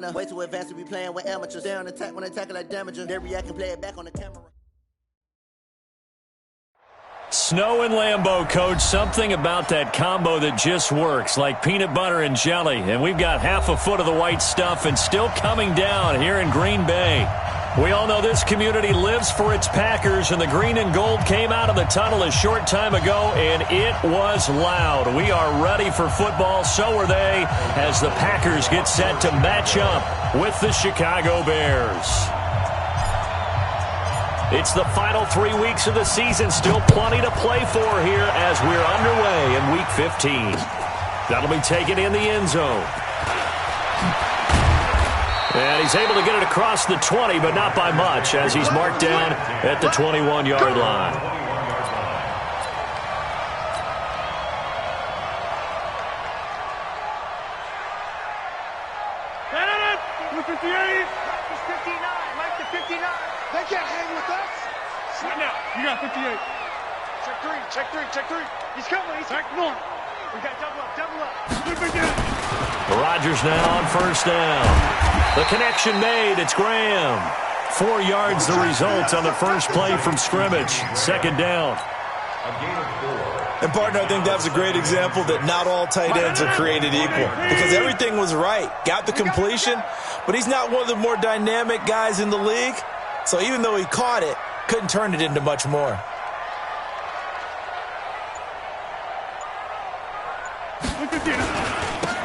Way too advanced to be playing with amateurs. They on attack when they tackle like damager. They react and play it back on the camera. Snow and Lambeau, Coach. Something about that combo that just works, like peanut butter and jelly. And we've got half a foot of the white stuff and still coming down here in Green Bay. We all know this community lives for its Packers, and the green and gold came out of the tunnel a short time ago, and it was loud. We are ready for football. So are they, as the Packers get set to match up with the Chicago Bears. It's the final 3 weeks of the season. Still plenty to play for here as we're underway in Week 15. That'll be taken in the end zone. And he's able to get it across the 20, but not by much, as he's marked down at the 21-yard line. Number 58. He's 59. Mike the 59. They can't hang with us. Right now. You got 58. Check three. Check three. Check three. He's coming. He's back north. We got double up. Double up. Rodgers now on first down. The connection made. It's Graham. 4 yards the result on the first play from scrimmage. Second down. And, partner, I think that's a great example that not all tight ends are created equal, because everything was right. Got the completion, but he's not one of the more dynamic guys in the league. So even though he caught it, couldn't turn it into much more.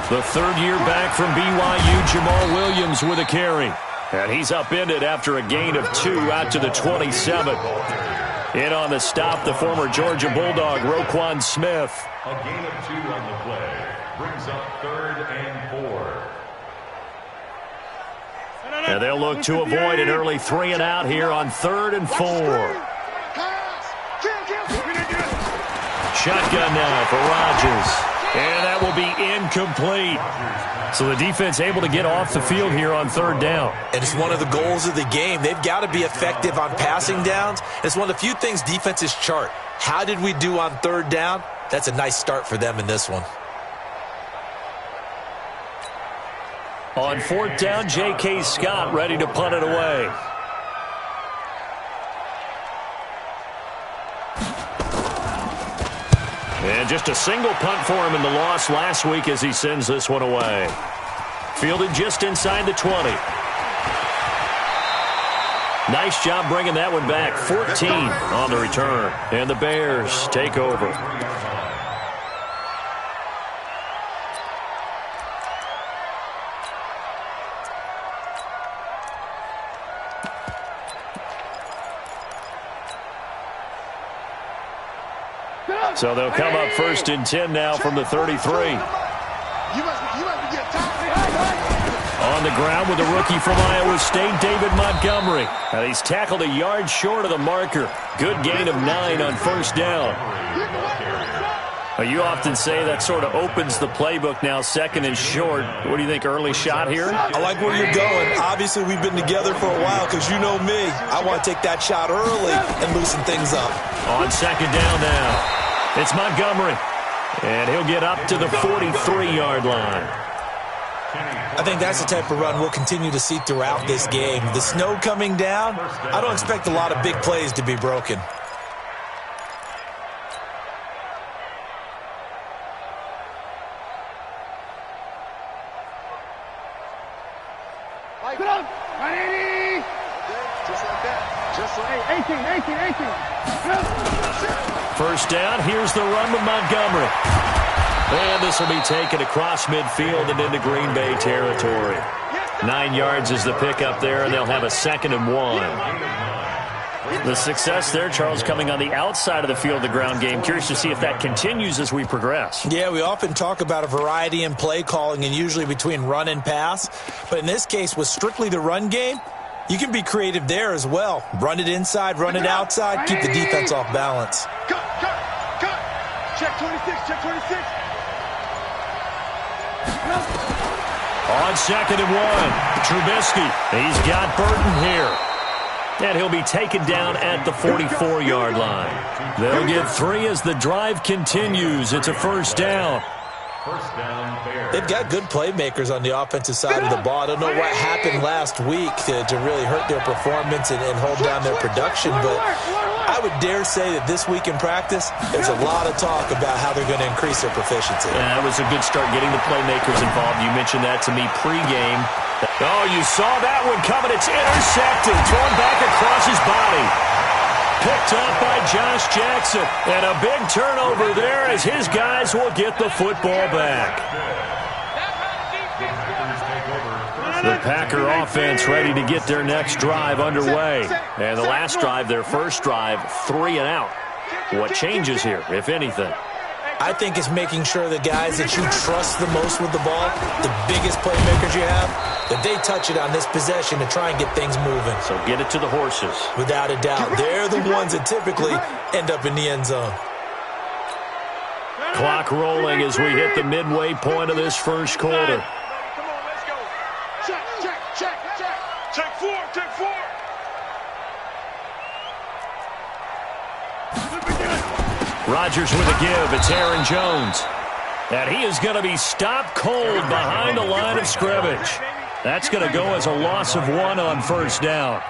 The third year back from BYU, Jamal Williams with a carry. And he's upended after a gain of 2 out to the 27. In on the stop, the former Georgia Bulldog, Roquan Smith. A gain of 2 on the play brings up 3rd and 4. And they'll look to avoid an early 3 and out here on 3rd and 4. Shotgun now for Rodgers. And that will be incomplete. So the defense able to get off the field here on 3rd down. And it's one of the goals of the game. They've got to be effective on passing downs. It's one of the few things defenses chart. How did we do on 3rd down? That's a nice start for them in this one. On 4th down, J.K. Scott ready to punt it away. And just a single punt for him in the loss last week as he sends this one away. Fielded just inside the 20. Nice job bringing that one back. 14 on the return. And the Bears take over. So they'll come up 1st and 10 now from the 33. On the ground with the rookie from Iowa State, David Montgomery. And he's tackled a yard short of the marker. Good gain of 9 on 1st down. You often say that sort of opens the playbook now, 2nd and short. What do you think, early shot here? I like where you're going. Obviously, we've been together for a while because you know me. I want to take that shot early and loosen things up. On 2nd down now. It's Montgomery, and he'll get up to the 43-yard line. I think that's the type of run we'll continue to see throughout this game. The snow coming down, I don't expect a lot of big plays to be broken. Put up! 180! Just like that. Just like 18. 1st down, here's the run with Montgomery. And this will be taken across midfield and into Green Bay territory. 9 yards is the pickup there, and they'll have a 2nd and 1. The success there, Charles, coming on the outside of the field, the ground game. Curious to see if that continues as we progress. Yeah, we often talk about a variety in play calling and usually between run and pass. But in this case, with strictly the run game, you can be creative there as well. Run it inside, run it outside, keep the defense off balance. Cut! Check 26, check 26. On 2nd and 1, Trubisky. He's got Burton here. And he'll be taken down at the 44-yard line. They'll get 3 as the drive continues. It's a 1st down. First down, Bears. They've got good playmakers on the offensive side of the ball. I don't know what happened last week to really hurt their performance and hold down their production, but I would dare say that this week in practice, there's a lot of talk about how they're going to increase their proficiency. Yeah, that was a good start getting the playmakers involved. You mentioned that to me pregame. Oh, you saw that one coming. It's intercepted, thrown back across his body. Picked up by Josh Jackson. And a big turnover there as his guys will get the football back. The Packer offense ready to get their next drive underway. And the last drive, their first drive, 3 and out. What changes here, if anything? I think it's making sure the guys that you trust the most with the ball, the biggest playmakers you have, that they touch it on this possession to try and get things moving. So get it to the horses. Without a doubt. They're the ones that typically end up in the end zone. Clock rolling as we hit the midway point of this first quarter. Come on, let's go. Check. Check 4. Rodgers with a give. It's Aaron Jones. And he is going to be stopped cold behind the line of scrimmage. That's going to go as a loss of 1 on first down.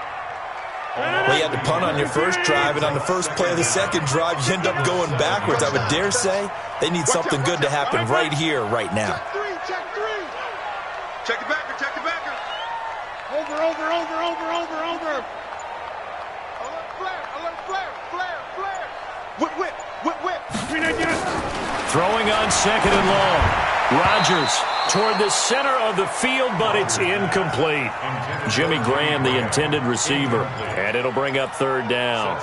Well, you had to punt on your first drive, and on the first play of the second drive, you end up going backwards. I would dare say they need something good to happen right here, right now. Check 3. Check the backer. Over. Alert flare. Whip. Throwing on second and long. Rodgers toward the center of the field, but it's incomplete. Jimmy Graham, the intended receiver. And it'll bring up third down.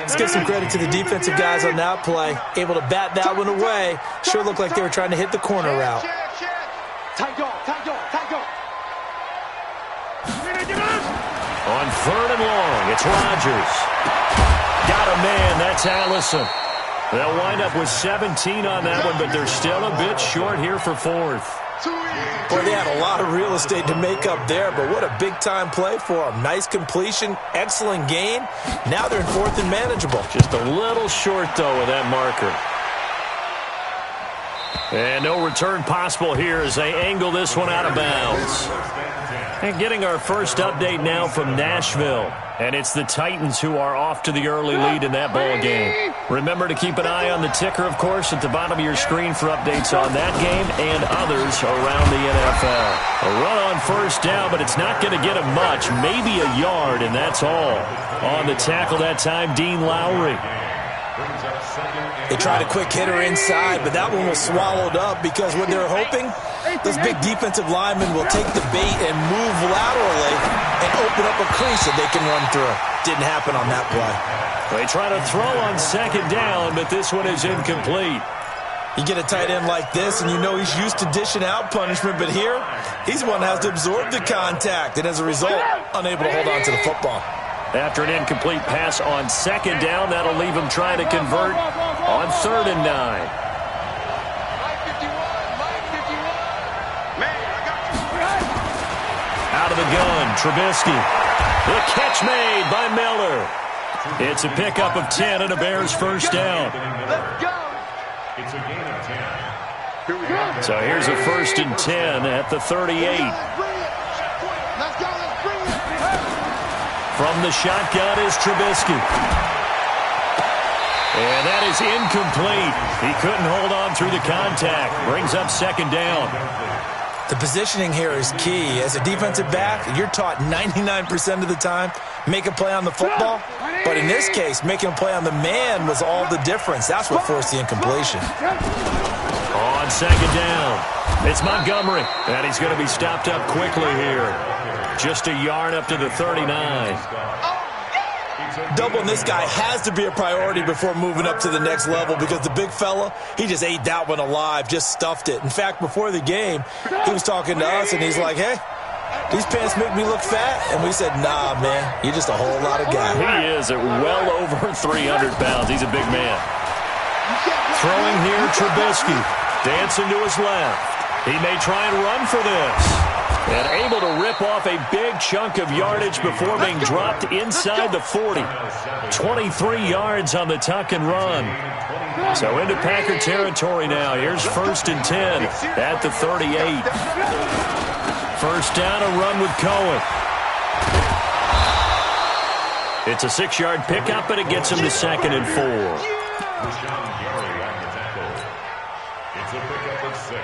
Let's give some credit to the defensive guys on that play. Able to bat that one away. Sure looked like they were trying to hit the corner route. Tight dog. On third and long, it's Rodgers. Got a man, that's Allison. They'll wind up with 17 on that one, but they're still a bit short here for fourth. Boy, they had a lot of real estate to make up there, but what a big-time play for them. Nice completion, excellent gain. Now they're in fourth and manageable. Just a little short, though, with that marker. And no return possible here as they angle this one out of bounds. And getting our first update now from Nashville. And it's the Titans who are off to the early lead in that ball game. Remember to keep an eye on the ticker, of course, at the bottom of your screen for updates on that game and others around the NFL. A run on first down, but it's not going to get him much. Maybe a yard, and that's all. On the tackle that time, Dean Lowry. They tried a quick hitter inside, but that one was swallowed up because what they're hoping, this big defensive lineman will take the bait and move laterally and open up a crease that they can run through. Didn't happen on that play. They try to throw on second down, but this one is incomplete. You get a tight end like this, and you know he's used to dishing out punishment, but here, he's the one that has to absorb the contact, and as a result, unable to hold on to the football. After an incomplete pass on second down, that'll leave him trying to convert on third and 9. Out of the gun, Trubisky. The catch made by Miller. It's a pickup of 10 and a Bears first down. It's a gain of 10. So here's a 1st and 10 at the 38. From the shotgun is Trubisky. And that is incomplete. He couldn't hold on through the contact. Brings up second down. The positioning here is key. As a defensive back, you're taught 99% of the time, make a play on the football. But in this case, making a play on the man was all the difference. That's what forced the incompletion. On second down, it's Montgomery. And he's going to be stopped up quickly here. Just a yard up to the 39. Doubling this guy has to be a priority before moving up to the next level because the big fella, he just ate that one alive, just stuffed it. In fact, before the game, he was talking to us, and he's like, hey, these pants make me look fat. And we said, nah, man, you're just a whole lot of guy. He is at well over 300 pounds. He's a big man. Throwing here, Trubisky. Dancing to his left. He may try and run for this. And able to rip rip off a big chunk of yardage before being dropped inside the 40. 23 yards on the tuck and run. So into Packer territory now. Here's 1st and 10 at the 38. First down, a run with Cohen. It's a 6-yard pickup, and it gets him to 2nd and 4. Rashawn Gary on the tackle. It's a pickup of 6.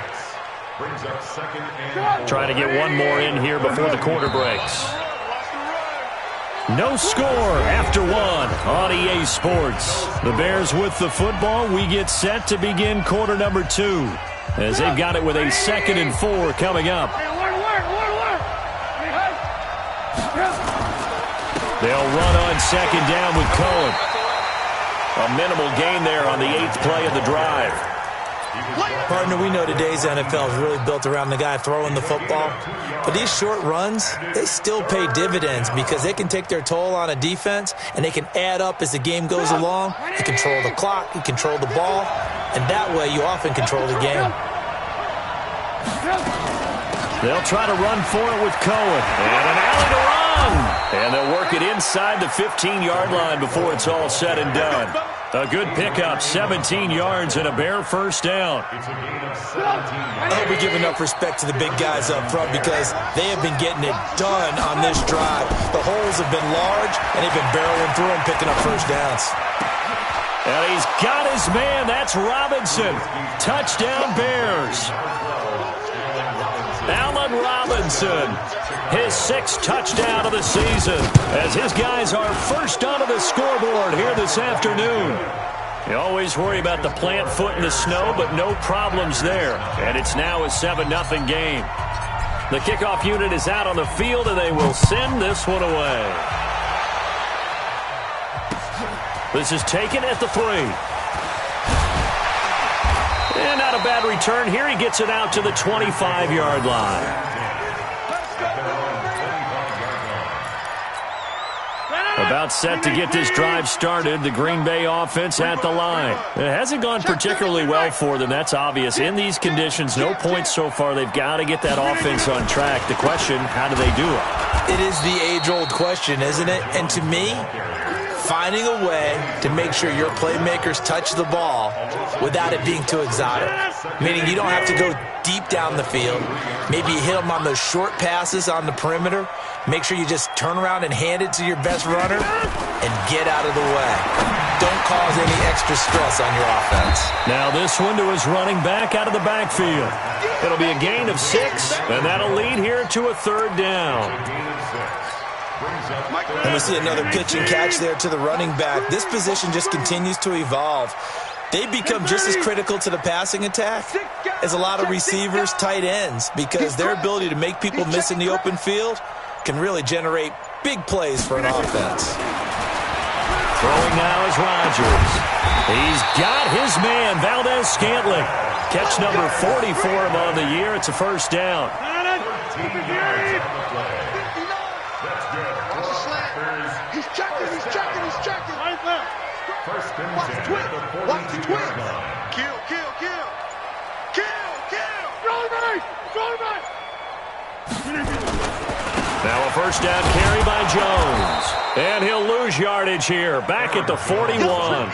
Brings up 2nd and 4. Trying to get one more in here before the quarter breaks. No score after 1 on EA Sports. The Bears with the football. We get set to begin quarter number 2 as they've got it with a 2nd and 4 coming up. They'll run on 2nd down with Cohen. A minimal gain there on the 8th play of the drive. Partner, we know today's NFL is really built around the guy throwing the football. But these short runs, they still pay dividends because they can take their toll on a defense, and they can add up as the game goes along. You control the clock, you control the ball, and that way you often control the game. They'll try to run for it with Cohen. And an alley to run. And they'll work it inside the 15-yard line before it's all said and done. A good pickup, 17 yards and a Bear first down. I hope we give enough respect to the big guys up front because they have been getting it done on this drive. The holes have been large, and they've been barreling through them, picking up first downs. And he's got his man. That's Robinson. Touchdown, Bears. Allen Robinson, his 6th touchdown of the season, as his guys are first onto the scoreboard here this afternoon. You always worry about the plant foot in the snow, but no problems there. And it's now a 7-0 game. The kickoff unit is out on the field, and they will send this one away. This is taken at the 3. And not a bad return here. He gets it out to the 25-yard line. About set to get this drive started. The Green Bay offense at the line. It hasn't gone particularly well for them. That's obvious. In these conditions, no points so far. They've got to get that offense on track. The question, how do they do it? It is the age-old question, isn't it? And to me, finding a way to make sure your playmakers touch the ball without it being too exotic. Meaning you don't have to go deep down the field. Maybe you hit them on those short passes on the perimeter. Make sure you just turn around and hand it to your best runner and get out of the way. Don't cause any extra stress on your offense. Now this one to his running back out of the backfield. It'll be a gain of 6, and that'll lead here to a 3rd down. And we see another pitch and catch there to the running back. This position just continues to evolve. They become just as critical to the passing attack as a lot of receivers, tight ends, because their ability to make people miss in the open field can really generate big plays for an offense. Throwing now is Rodgers. He's got his man, Valdez Scantling. Catch number 40 for him on the year. It's a first down. He's checking. First and 10. Watch the twist. Kill. Throw me. Now a first down carry by Jones. And he'll lose yardage here. Back at the 41.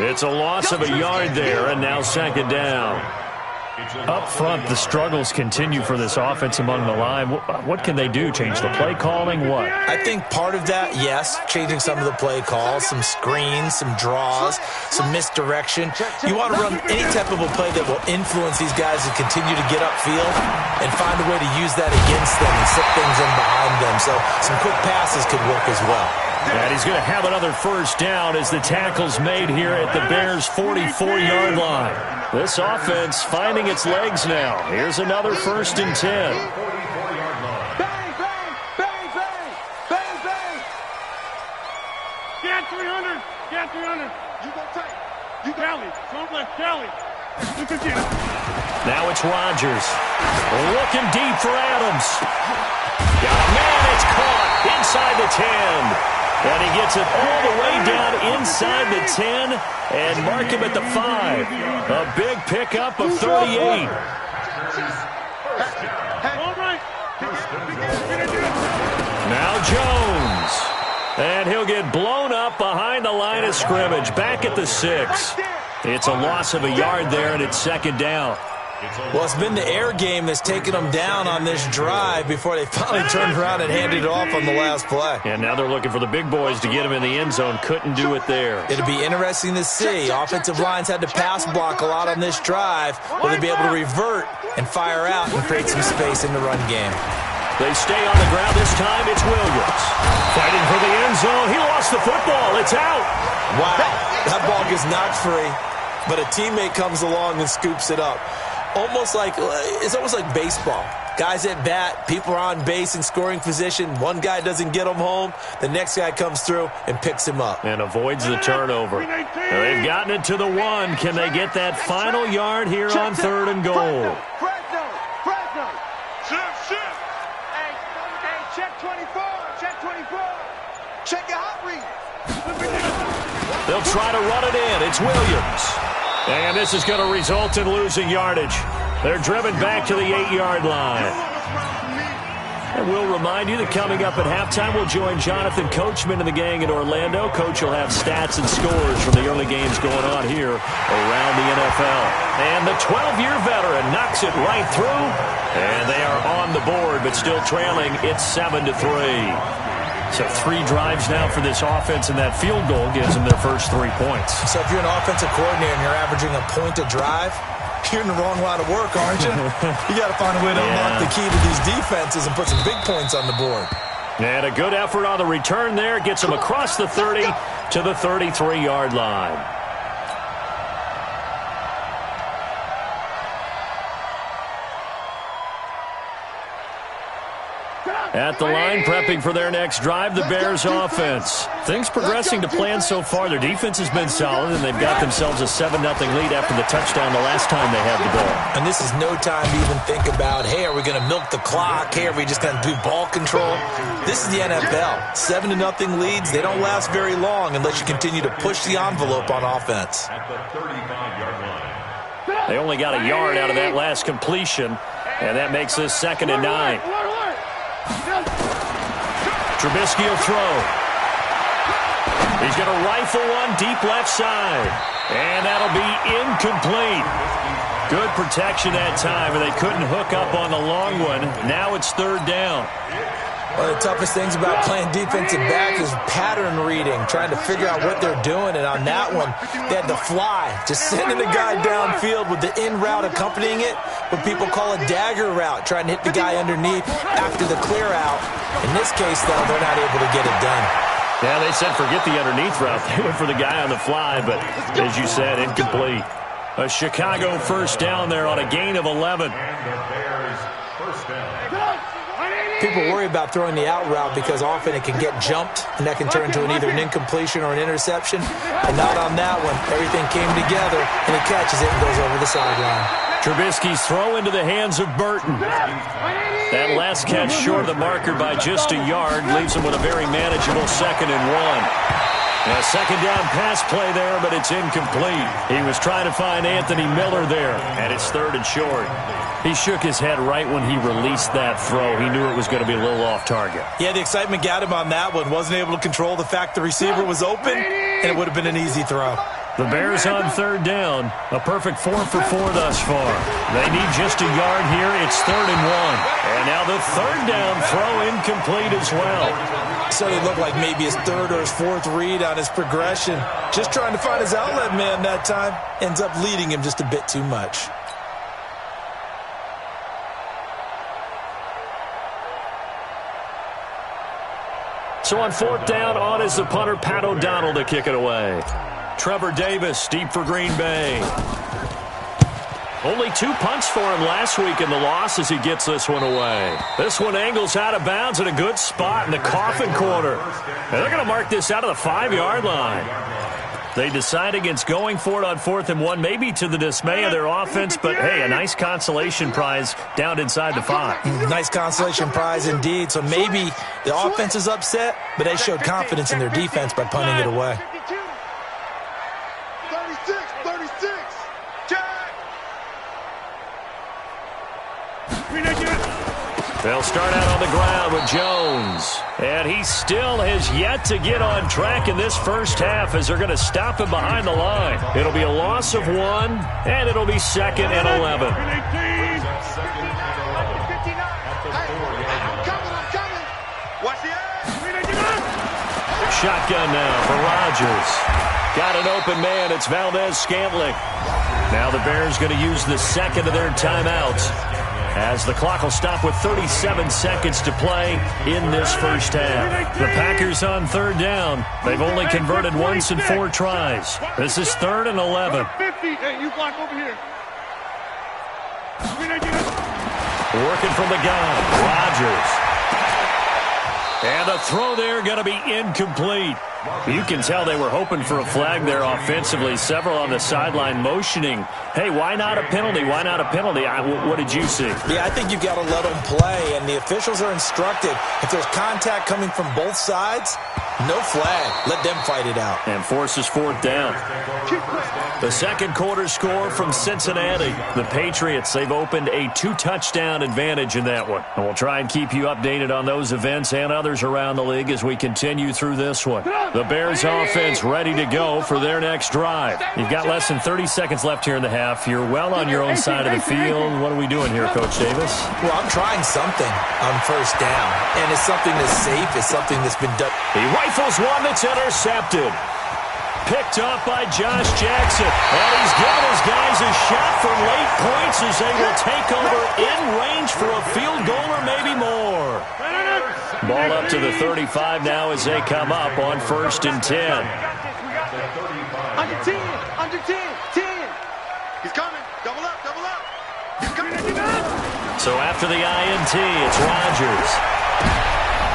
It's a loss of a yard there, and now 2nd down. Up front, the struggles continue for this offense among the line. What can they do? Change the play calling? What? I think part of that, yes, changing some of the play calls, some screens, some draws, some misdirection. You want to run any type of a play that will influence these guys to continue to get upfield and find a way to use that against them and set things in behind them. So some quick passes could work as well. And he's going to have another first down as the tackle's made here at the Bears' 44-yard line. This offense finding its legs now. Here's another 1st and 10. Bang. Get 300. You go tight. You Cali. Don't let Cali. Now it's Rodgers. Looking deep for Adams. Got a man. It's caught inside the 10. And he gets it all the way down inside the 10 and mark him at the 5. A big pickup of 38. All right. Now Jones. And he'll get blown up behind the line of scrimmage. Back at the 6. It's a loss of a yard there, and it's second down. Well, it's been the air game that's taken them down on this drive before they finally turned around and handed it off on the last play. And now they're looking for the big boys to get him in the end zone. Couldn't do it there. It'll be interesting to see. Offensive lines had to pass block a lot on this drive. Will they be able to revert and fire out and create some space in the run game? They stay on the ground. This time it's Williams. Fighting for the end zone. He lost the football. It's out. Wow. That ball gets knocked free, but a teammate comes along and scoops it up. It's almost like baseball. Guys at bat, people are on base in scoring position. One guy doesn't get him home. The next guy comes through and picks him up. And avoids the turnover. Now they've gotten it to the 1. Can they get that final yard here on 3rd and goal? Fresno. Shift. Hey, check 24. Check 24. Check your hot read. They'll try to run it in. It's Williams. And this is going to result in losing yardage. They're driven back to the 8-yard line. And we'll remind you that coming up at halftime, we'll join Jonathan Coachman and the gang in Orlando. Coach will have stats and scores from the early games going on here around the NFL. And the 12-year veteran knocks it right through. And they are on the board, but still trailing. It's 7-3. So 3 drives now for this offense, and that field goal gives them their first 3 points. So if you're an offensive coordinator and you're averaging a point a drive, you're in the wrong line of work, aren't you? You got to find a way to unlock the key to these defenses and put some big points on the board. And a good effort on the return there. Gets them across the 30 to the 33-yard line. At the line, prepping for their next drive, the Bears offense. Things progressing to plan so far. Their defense has been solid, and they've got themselves a 7-0 lead after the touchdown the last time they had the ball. And this is no time to even think about, hey, are we going to milk the clock? Hey, are we just going to do ball control? This is the NFL. 7-0 leads, they don't last very long unless you continue to push the envelope on offense. At the 35-yard line. They only got a yard out of that last completion, and that makes this 2nd and 9. Trubisky will throw. He's going to rifle one deep left side. And that'll be incomplete. Good protection that time, and they couldn't hook up on the long one. Now it's 3rd down. One of the toughest things about playing defensive back is pattern reading, trying to figure out what they're doing. And on that one, they had to fly, just sending the guy downfield with the in route accompanying it, what people call a dagger route, trying to hit the guy underneath after the clear out. In this case, though, they're not able to get it done. Yeah, they said forget the underneath route. They went for the guy on the fly, but as you said, incomplete. A Chicago first down there on a gain of 11. And the Bears first down. People worry about throwing the out route because often it can get jumped, and that can turn into either an incompletion or an interception. And not on that one. Everything came together, and he catches it and goes over the sideline. Trubisky's throw into the hands of Burton. That last catch short of the marker by just a yard leaves him with a very manageable 2nd and 1. A 2nd down pass play there, but it's incomplete. He was trying to find Anthony Miller there, and it's 3rd and short. He shook his head right when he released that throw. He knew it was going to be a little off target. Yeah, the excitement got him on that one. Wasn't able to control the fact the receiver was open, and it would have been an easy throw. The Bears on 3rd down. A perfect 4 for 4 thus far. They need just a yard here. It's 3rd and 1. And now the 3rd down throw incomplete as well. So it looked like maybe his 3rd or his 4th read on his progression. Just trying to find his outlet man that time. Ends up leading him just a bit too much. So on 4th down, on is the punter, Pat O'Donnell, to kick it away. Trevor Davis, deep for Green Bay. Only 2 punts for him last week in the loss as he gets this one away. This one angles out of bounds at a good spot in the coffin corner. And they're going to mark this out of the 5-yard line. They decide against going for it on 4th and 1, maybe to the dismay of their offense, but hey, a nice consolation prize down inside the 5. Nice consolation prize indeed. So maybe the offense is upset, but they showed confidence in their defense by punting it away. 36. They'll start out on the ground with Jones. And he still has yet to get on track in this first half as they're going to stop him behind the line. It'll be a loss of 1, and it'll be 2nd and 11. Shotgun now for Rodgers. Got an open man. It's Valdez-Scantling. Now the Bears going to use the second of their timeouts, as the clock will stop with 37 seconds to play in this first half. The Packers on 3rd down. They've only converted once in 4 tries. This is 3rd and 11. Hey, you block over here. Working from the gun, Rodgers. And the throw there going to be incomplete. You can tell they were hoping for a flag there offensively. Several on the sideline motioning, hey, why not a penalty? Why not a penalty? What did you see? Yeah, I think you've got to let them play, and the officials are instructed, if there's contact coming from both sides, no flag. Let them fight it out. And forces 4th down. The second quarter score from Cincinnati. The Patriots, they've opened a 2-touchdown advantage in that one. And we'll try and keep you updated on those events and others around the league as we continue through this one. The Bears offense ready to go for their next drive. You've got less than 30 seconds left here in the half. You're well on your own side of the field. What are we doing here, Coach Davis? Well, I'm trying something on 1st down, and it's something that's safe. It's something that's been done. He rifles one that's intercepted. Picked up by Josh Jackson. And he's given his guys a shot for late points as they will take over in range for a field goal or maybe more. Ball up to the 35 now as they come up on 1st and 10. Under 10, under 10, 10. He's coming. Double up, double up. He's coming. So after the INT, it's Rodgers.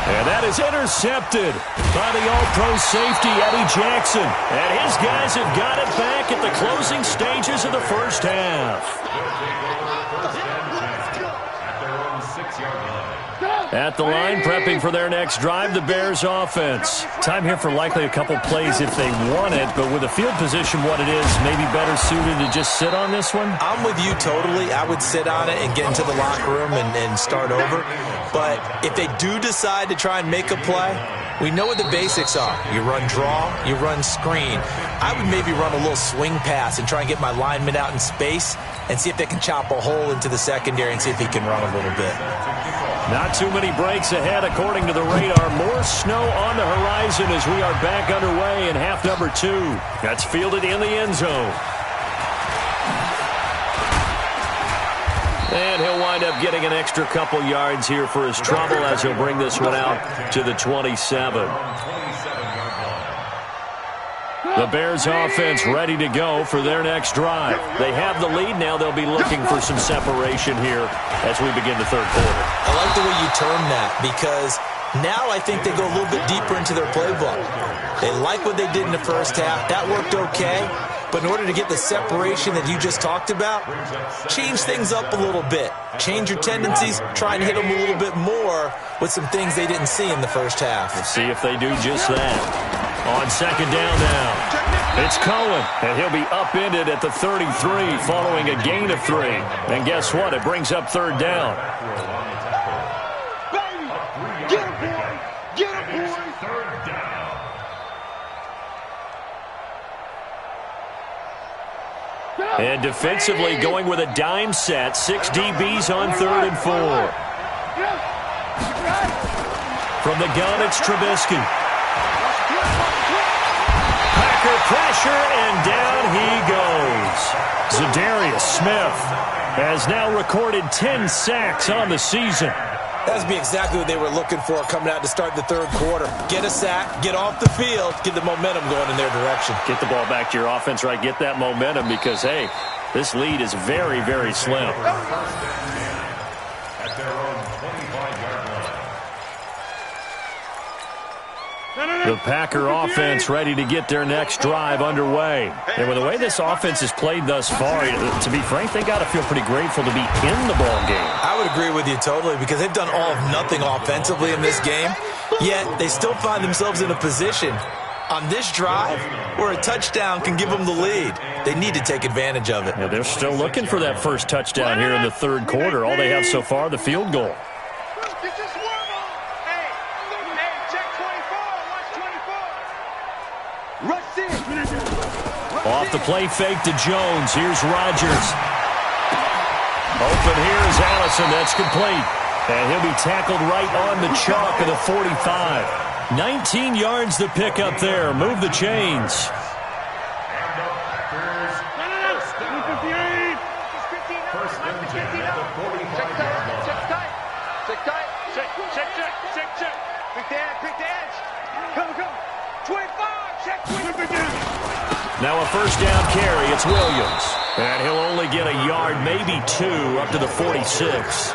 And that is intercepted by the all-pro safety, Eddie Jackson. And his guys have got it back at the closing stages of the first half. At the line, prepping for their next drive, the Bears offense. Time here for likely a couple plays if they want it, but with the field position what it is, maybe better suited to just sit on this one? I'm with you totally. I would sit on it and get into the locker room and start over. But if they do decide to try and make a play, we know what the basics are. You run draw, you run screen. I would maybe run a little swing pass and try and get my lineman out in space and see if they can chop a hole into the secondary and see if he can run a little bit. Not too many breaks ahead according to the radar. More snow on the horizon as we are back underway in half number 2. That's fielded in the end zone. And he'll wind up getting an extra couple yards here for his trouble as he'll bring this one out to the 27. The Bears offense ready to go for their next drive. They have the lead. Now they'll be looking for some separation here as we begin the third quarter. I like the way you term that because now I think they go a little bit deeper into their playbook. They like what they did in the first half. That worked okay. But in order to get the separation that you just talked about, change things up a little bit. Change your tendencies. Try and hit them a little bit more with some things they didn't see in the first half. We'll see if they do just that. On second down now, it's Cohen, and he'll be upended at the 33 following a gain of 3. And guess what? It brings up third down. Get him, boy! Get him, boy! Third down. And defensively going with a dime set. 6 DBs on 3rd and 4. From the gun, it's Trubisky. Packer pressure, and down he goes. Zadarius Smith has now recorded 10 sacks on the season. That would be exactly what they were looking for coming out to start the third quarter. Get a sack, get off the field, get the momentum going in their direction. Get the ball back to your offense, right? Get that momentum because, hey, this lead is very, very slim. At their own 25-yard line. The Packer offense ready to get their next drive underway. And with the way this offense has played thus far, to be frank, they got to feel pretty grateful to be in the ball game. I would agree with you totally because they've done all of nothing offensively in this game, yet they still find themselves in a position on this drive where a touchdown can give them the lead. They need to take advantage of it. Yeah, they're still looking for that first touchdown here in the third quarter. All they have so far, the field goal. Off the play fake to Jones. Here's Rodgers. Open here is Allison. That's complete. And he'll be tackled right on the chalk of the 45. 19 yards to pick up there. Move the chains. Now a first down carry. It's Williams. And he'll only get a yard, maybe 2, up to the 46.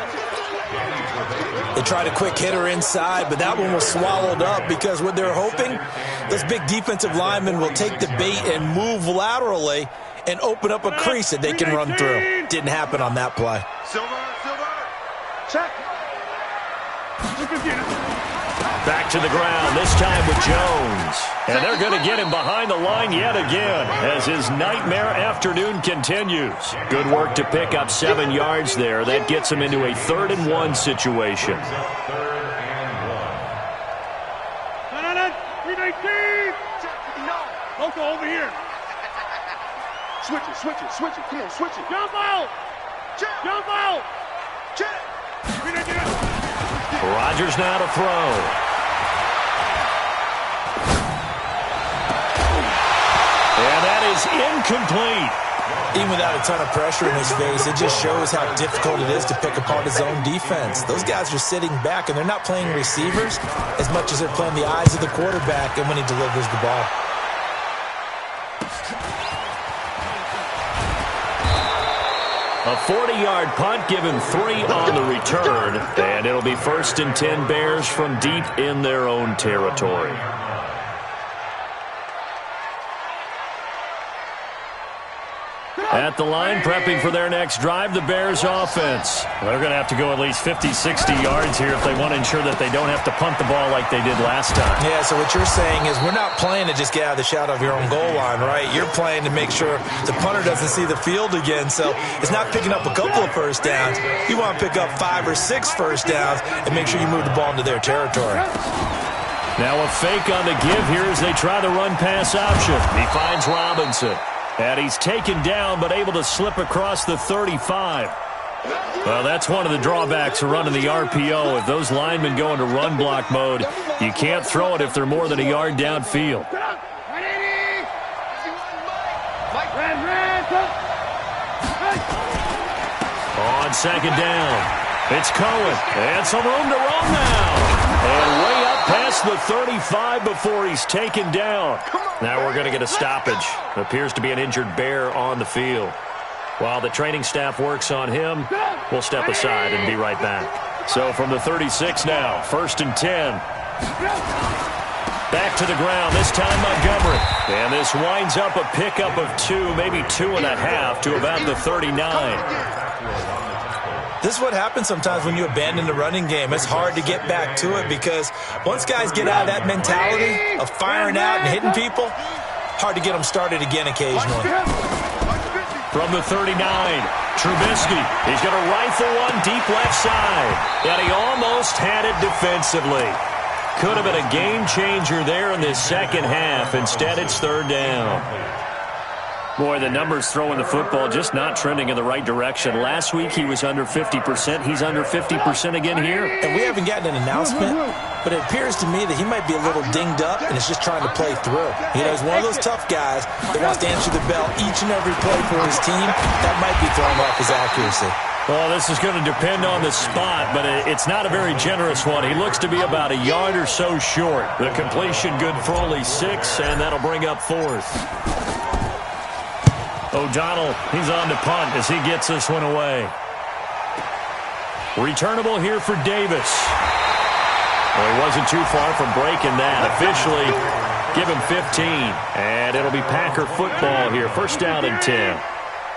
They tried a quick hitter inside, but that one was swallowed up because what they're hoping, those big defensive linemen will take the bait and move laterally and open up a crease that they can run through. Didn't happen on that play. Silver. Check. Back to the ground, this time with Jones. And they're going to get him behind the line yet again as his nightmare afternoon continues. Good work to pick up 7 yards there. That gets him into a 3rd-and-1 situation. No. 319. No. Loco, over here. Switch it. Come on, switch it. Jump out. Check. Rodgers now to throw. And that is incomplete. Even without a ton of pressure in his face, it just shows how difficult it is to pick apart his own defense. Those guys are sitting back, and they're not playing receivers as much as they're playing the eyes of the quarterback and when he delivers the ball. A 40-yard punt, given 3 on the return, and it'll be 1st and 10 Bears from deep in their own territory. At the line, prepping for their next drive, the Bears offense. They're going to have to go at least 50, 60 yards here if they want to ensure that they don't have to punt the ball like they did last time. Yeah, so what you're saying is we're not playing to just get out of the shadow of your own goal line, right? You're playing to make sure the punter doesn't see the field again. So it's not picking up a couple of first downs. You want to pick up 5 or 6 first downs and make sure you move the ball into their territory. Now a fake on the give here as they try the run-pass option. He finds Robinson. And he's taken down, but able to slip across the 35. Well, that's one of the drawbacks of running the RPO. If those linemen go into run block mode, you can't throw it if they're more than a yard downfield. On 2nd down, it's Cohen. And some room to roam now. And way up past the 35 before he's taken down. Now we're going to get a stoppage. Appears to be an injured Bear on the field. While the training staff works on him, we'll step aside and be right back. So from the 36 now, 1st and 10. Back to the ground, this time Montgomery. And this winds up a pickup of 2, maybe 2.5 to about the 39. This is what happens sometimes when you abandon the running game. It's hard to get back to it because once guys get out of that mentality of firing out and hitting people, hard to get them started again occasionally. From the 39, Trubisky. He's going to rifle one deep left side. And he almost had it defensively. Could have been a game changer there in this second half. Instead, it's 3rd down. Boy, the numbers throwing the football just not trending in the right direction. Last week, he was under 50%. He's under 50% again here. And we haven't gotten an announcement, but it appears to me that he might be a little dinged up and is just trying to play through. You know, he's one of those tough guys that wants to answer the bell each and every play for his team. That might be throwing off his accuracy. Well, this is going to depend on the spot, but it's not a very generous one. He looks to be about a yard or so short. The completion good for only 6, and that'll bring up 4th. O'Donnell, he's on to punt as he gets this one away. Returnable here for Davis. Well, he wasn't too far from breaking that. Officially, give him 15. And it'll be Packer football here. 1st down and 10.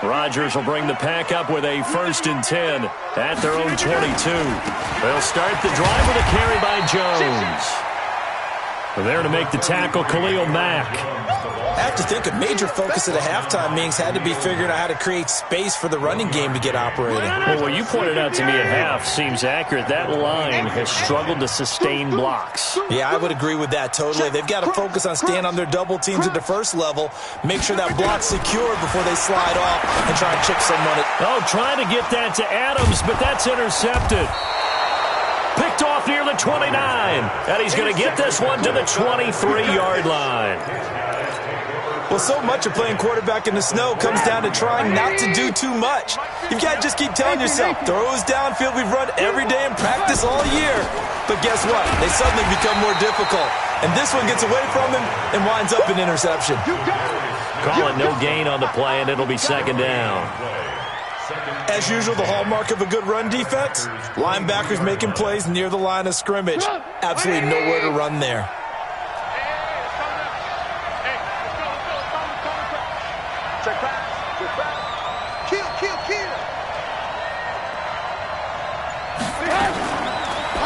Rodgers will bring the Pack up with a 1st and 10 at their own 22. They'll start the drive with a carry by Jones. There to make the tackle, Khalil Mack. I have to think a major focus at the halftime meetings had to be figuring out how to create space for the running game to get operating. Well, what you pointed out to me at half seems accurate. That line has struggled to sustain blocks. Yeah, I would agree with that totally. They've got to focus on staying on their double teams at the first level, make sure that block's secured before they slide off and try and chip someone. Trying to get that to Adams, but that's intercepted. Picked off near the 29, and he's going to get this one to the 23-yard line. Well, so much of playing quarterback in the snow comes down to trying not to do too much. You've got to just keep telling yourself, throws downfield we've run every day in practice all year. But guess what? They suddenly become more difficult. And this one gets away from him and winds up an interception. Call it no gain on the play, and it'll be second down. As usual, the hallmark of a good run defense, linebackers making plays near the line of scrimmage. Absolutely nowhere to run there.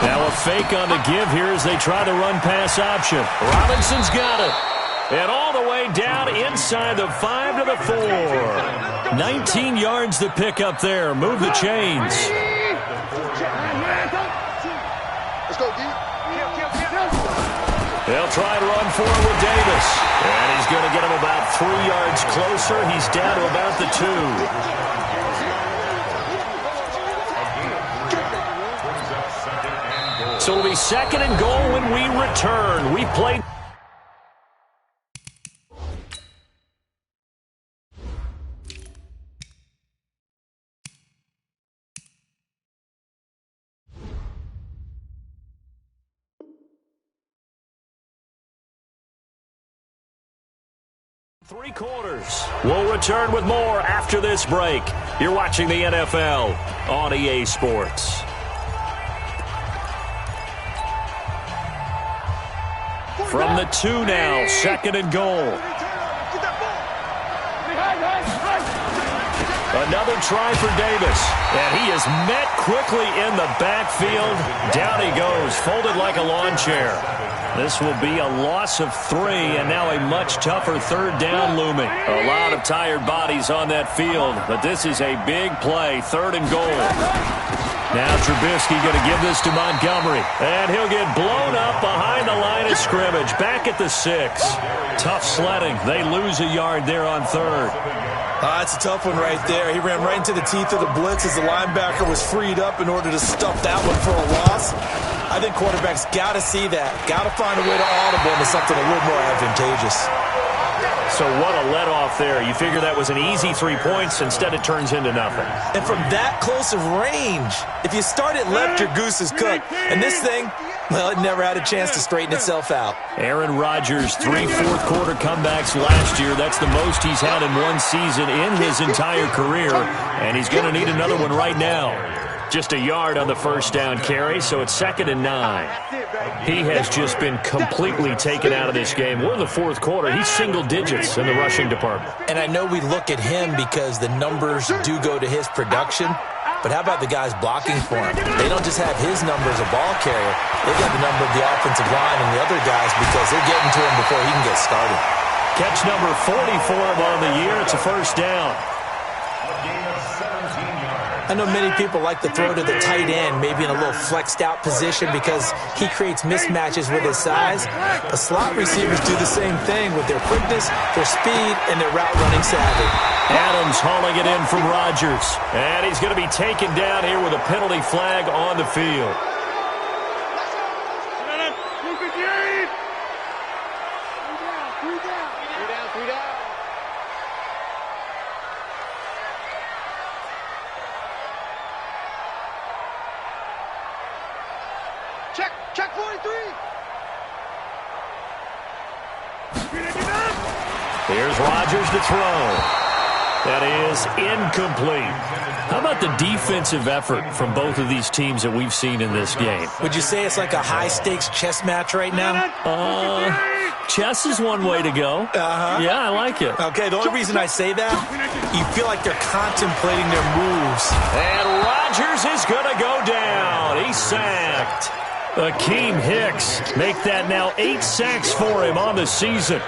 Now a fake on the give here as they try the run-pass option. Robinson's got it. And all the way down inside the 5 to the 4. 19 yards to pick up there. Move the chains. Let's go, D. They'll try to run forward with Davis. And he's going to get him about 3 yards closer. He's down to about the 2. So it'll be second and goal when we return. We played. Three quarters. We'll return with more after this break. You're watching the NFL on EA Sports. From the 2 now, second and goal. Another try for Davis. And he is met quickly in the backfield. Down he goes, folded like a lawn chair. This will be a loss of 3, and now a much tougher third down looming. A lot of tired bodies on that field, but this is a big play, third and goal. Now Trubisky going to give this to Montgomery, and he'll get blown up behind the line of scrimmage, back at the 6. Tough sledding. They lose a yard there on third. That's a tough one right there. He ran right into the teeth of the blitz as the linebacker was freed up in order to stuff that one for a loss. I think quarterbacks got to see that. Got to find a way to audible into something a little more advantageous. So what a let-off there. You figure that was an easy 3 points. Instead, it turns into nothing. And from that close of range, if you start it left, your goose is cooked. And this thing, well, it never had a chance to straighten itself out. Aaron Rodgers, 3 fourth-quarter comebacks last year. That's the most he's had in one season in his entire career. And he's going to need another one right now. Just a yard on the first down carry, so it's second and 9. He has just been completely taken out of this game. We're in the fourth quarter. He's single digits in the rushing department. And I know we look at him because the numbers do go to his production, but how about the guys blocking for him? They don't just have his number as a ball carrier. They got the number of the offensive line and the other guys because they're getting to him before he can get started. Catch number 40 for him on the year. It's a first down. I know many people like to throw to the tight end, maybe in a little flexed out position because he creates mismatches with his size. But slot receivers do the same thing with their quickness, their speed, and their route running savvy. Adams hauling it in from Rodgers. And he's going to be taken down here with a penalty flag on the field. Check 43. Here's Rodgers to throw. That is incomplete. How about the defensive effort from both of these teams that we've seen in this game? Would you say it's like a high-stakes chess match right now? Chess is one way to go. Yeah, I like it. Okay, the only reason I say that, you feel like they're contemplating their moves. And Rodgers is going to go down. He's sacked. Akeem Hicks make that now 8 sacks for him on the season.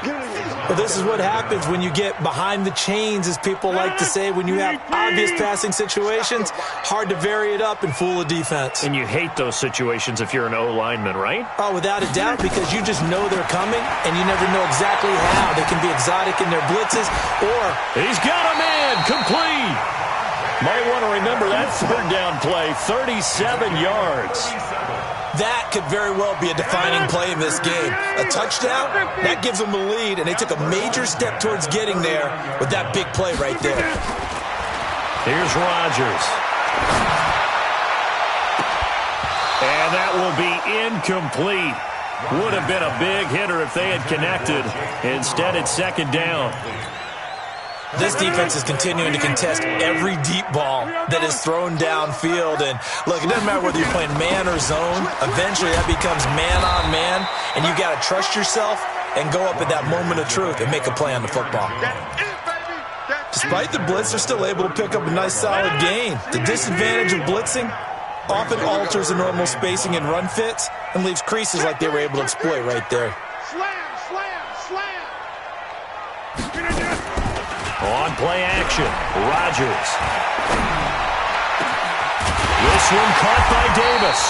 Well, this is what happens when you get behind the chains, as people like to say. When you have obvious passing situations, hard to vary it up and fool a defense. And you hate those situations if you're an O-lineman, right? Oh, without a doubt, because you just know they're coming, and you never know exactly how. They can be exotic in their blitzes, or... He's got a man, complete! Might want to remember that third down play, 37 yards. That could very well be a defining play in this game. A touchdown, that gives them a lead, and they took a major step towards getting there with that big play right there. Here's Rodgers. And that will be incomplete. Would have been a big hitter if they had connected. Instead, it's second down. This defense is continuing to contest every deep ball that is thrown downfield. And, look, it doesn't matter whether you're playing man or zone. Eventually, that becomes man-on-man, and you got to trust yourself and go up at that moment of truth and make a play on the football. Despite the blitz, they're still able to pick up a nice, solid gain. The disadvantage of blitzing often alters the normal spacing and run fits and leaves creases like they were able to exploit right there. On play action, Rodgers. This one caught by Davis.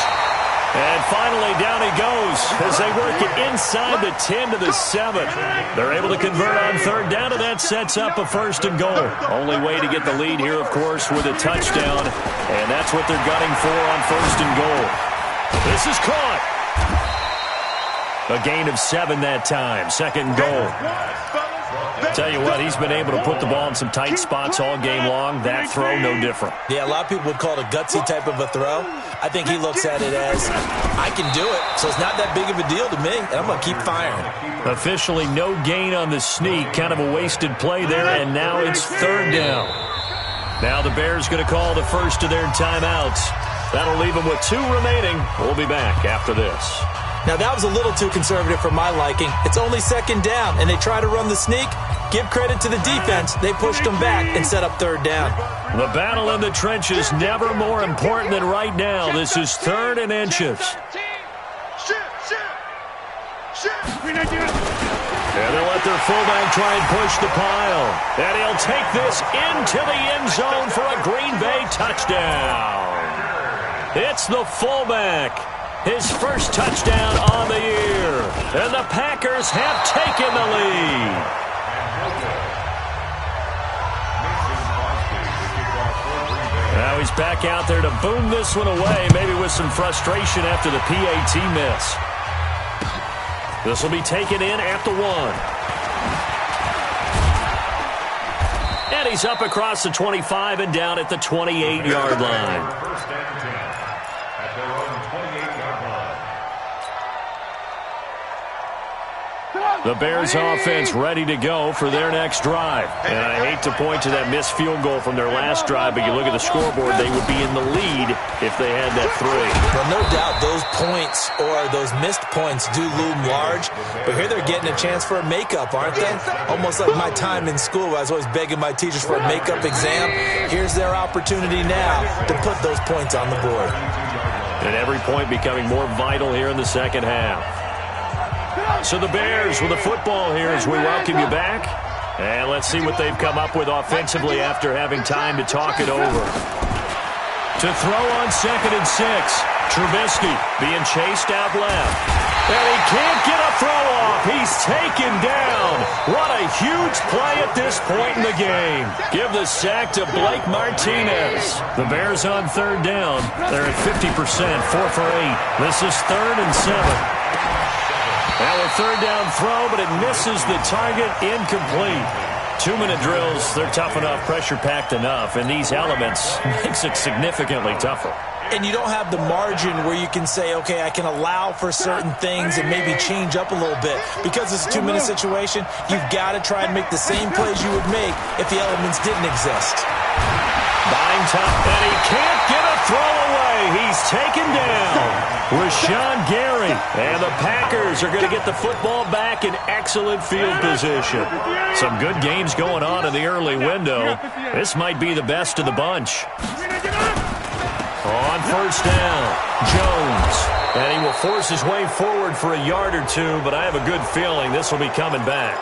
And finally down he goes as they work it inside the 10 to the 7. They're able to convert on third down, and that sets up a first and goal. Only way to get the lead here, of course, with a touchdown. And that's what they're gunning for on first and goal. This is caught. A gain of 7 that time. Second goal. Tell you what, he's been able to put the ball in some tight spots all game long. That throw, no different. Yeah, a lot of people would call it a gutsy type of a throw. I think he looks at it as, I can do it, so it's not that big of a deal to me, and I'm going to keep firing. Officially no gain on the sneak. Kind of a wasted play there, and now it's third down. Now the Bears going to call the first of their timeouts. That'll leave them with 2 remaining. We'll be back after this. Now, that was a little too conservative for my liking. It's only second down, and they try to run the sneak. Give credit to the defense. They pushed them back and set up third down. The battle in the trenches never more important than right now. This is third and inches. And they'll let their fullback try and push the pile. And he'll take this into the end zone for a Green Bay touchdown. It's the fullback. His first touchdown on the year. And the Packers have taken the lead. Now he's back out there to boom this one away, maybe with some frustration after the PAT miss. This will be taken in at the 1. And he's up across the 25 and down at the 28-yard line. First and 10 at their own 28-yard line. The Bears offense ready to go for their next drive. And I hate to point to that missed field goal from their last drive, but you look at the scoreboard, they would be in the lead if they had that 3. Well, no doubt those points or those missed points do loom large, but here they're getting a chance for a makeup, aren't they? Almost like my time in school where I was always begging my teachers for a makeup exam. Here's their opportunity now to put those points on the board. And every point becoming more vital here in the second half. So the Bears with the football here as we welcome you back. And let's see what they've come up with offensively after having time to talk it over. To throw on 2nd and 6. Trubisky being chased out left. And he can't get a throw off. He's taken down. What a huge play at this point in the game. Give the sack to Blake Martinez. The Bears on third down. They're at 50%, 4 for 8. This is 3rd and 7. Now a third down throw, but it misses the target, incomplete. 2-minute drills, they're tough enough, pressure-packed enough, and these elements makes it significantly tougher. And you don't have the margin where you can say, okay, I can allow for certain things and maybe change up a little bit. Because it's a 2-minute situation, you've got to try and make the same plays you would make if the elements didn't exist. Buying top, and he can't get a throw away. He's taken down. Rashawn Gary. And the Packers are going to get the football back in excellent field position. Some good games going on in the early window. This might be the best of the bunch. On first down, Jones. And he will force his way forward for a yard or two, but I have a good feeling this will be coming back.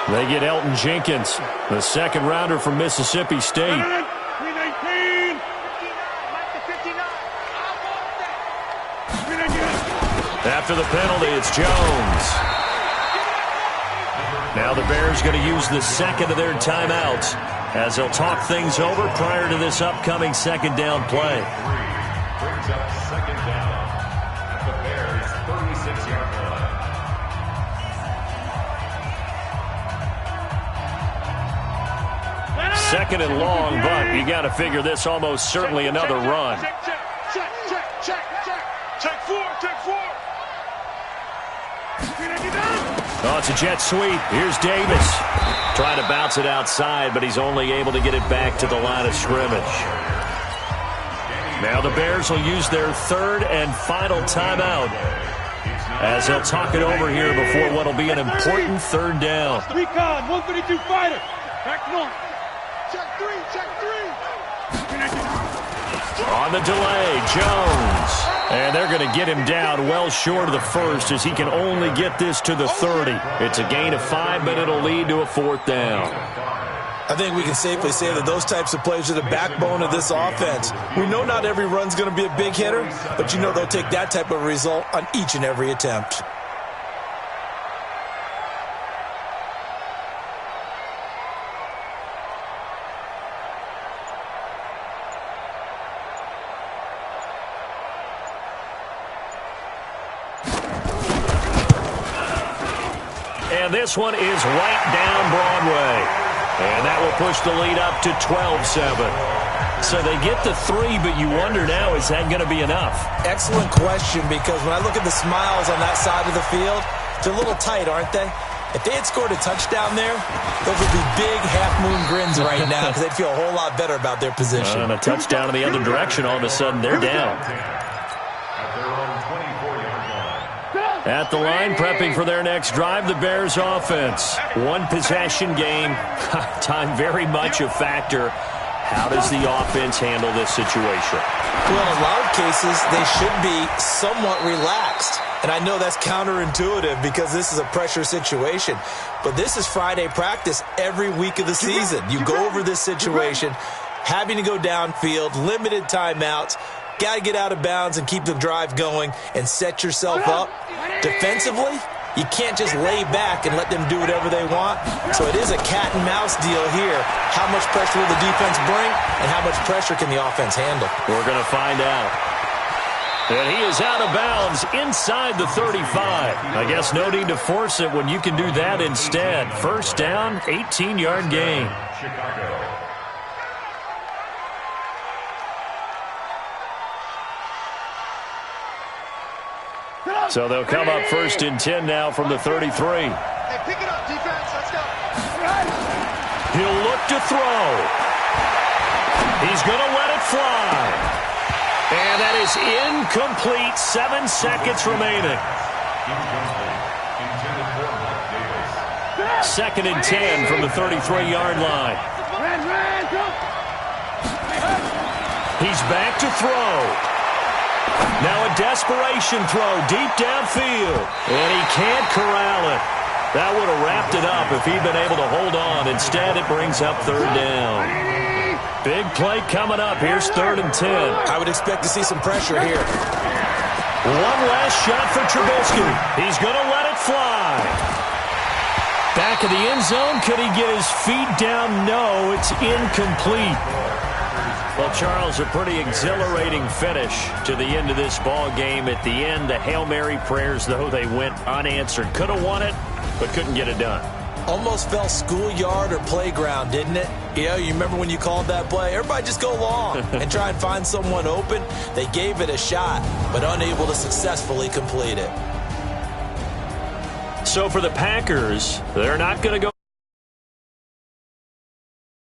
They get Elton Jenkins, the second rounder from Mississippi State. 319. 59. After the penalty, it's Jones. Now the Bears going to use the second of their timeouts as they'll talk things over prior to this upcoming second down play. Brings up second down at the Bears' 36-yard line. Second and long, but you got to figure this almost certainly another run. Check four. Oh, it's a jet sweep. Here's Davis. Trying to bounce it outside, but he's only able to get it back to the line of scrimmage. Now the Bears will use their third and final timeout as they'll talk it over here before what will be an important third down. Recon, 132 fighter. Back one. Check three. On the delay, Jones. And they're going to get him down well short of the first as he can only get this to the 30. It's a gain of 5, but it'll lead to a fourth down. I think we can safely say that those types of plays are the backbone of this offense. We know not every run's going to be a big hitter, but you know they'll take that type of result on each and every attempt. And this one is right down Broadway. And that will push the lead up to 12-7. So they get the 3, but you wonder now, is that going to be enough? Excellent question, because when I look at the smiles on that side of the field, they're a little tight, aren't they? If they had scored a touchdown there, those would be big half-moon grins right now because they'd feel a whole lot better about their position. And a touchdown in the other direction, all of a sudden they're down. At the line, prepping for their next drive, the Bears offense. One possession game. Time very much a factor. How does the offense handle this situation? Well, in a lot of cases, they should be somewhat relaxed. And I know that's counterintuitive because this is a pressure situation. But this is Friday practice every week of the season. You go over this situation, having to go downfield, limited timeouts. Got to get out of bounds and keep the drive going and set yourself up. Defensively, you can't just lay back and let them do whatever they want. So it is a cat and mouse deal here. How much pressure will the defense bring and how much pressure can the offense handle? We're going to find out. And he is out of bounds inside the 35. I guess no need to force it when you can do that instead. First down, 18-yard gain. Chicago. So they'll come up first and 10 now from the 33. Hey, pick it up, defense. Let's go. He'll look to throw. He's going to let it fly. And that is incomplete. 7 seconds remaining. Second and 10 from the 33-yard line. He's back to throw. Now a desperation throw deep downfield. And he can't corral it. That would have wrapped it up if he'd been able to hold on. Instead, it brings up third down. Big play coming up. Here's 3rd and 10. I would expect to see some pressure here. One last shot for Trubisky. He's going to let it fly. Back of the end zone. Could he get his feet down? No, it's incomplete. Well, Charles, a pretty exhilarating finish to the end of this ball game. At the end, the Hail Mary prayers, though, they went unanswered. Could have won it, but couldn't get it done. Almost felt schoolyard or playground, didn't it? Yeah, you remember when you called that play? Everybody just go long and try and find someone open. They gave it a shot, but unable to successfully complete it. So for the Packers, they're not going to go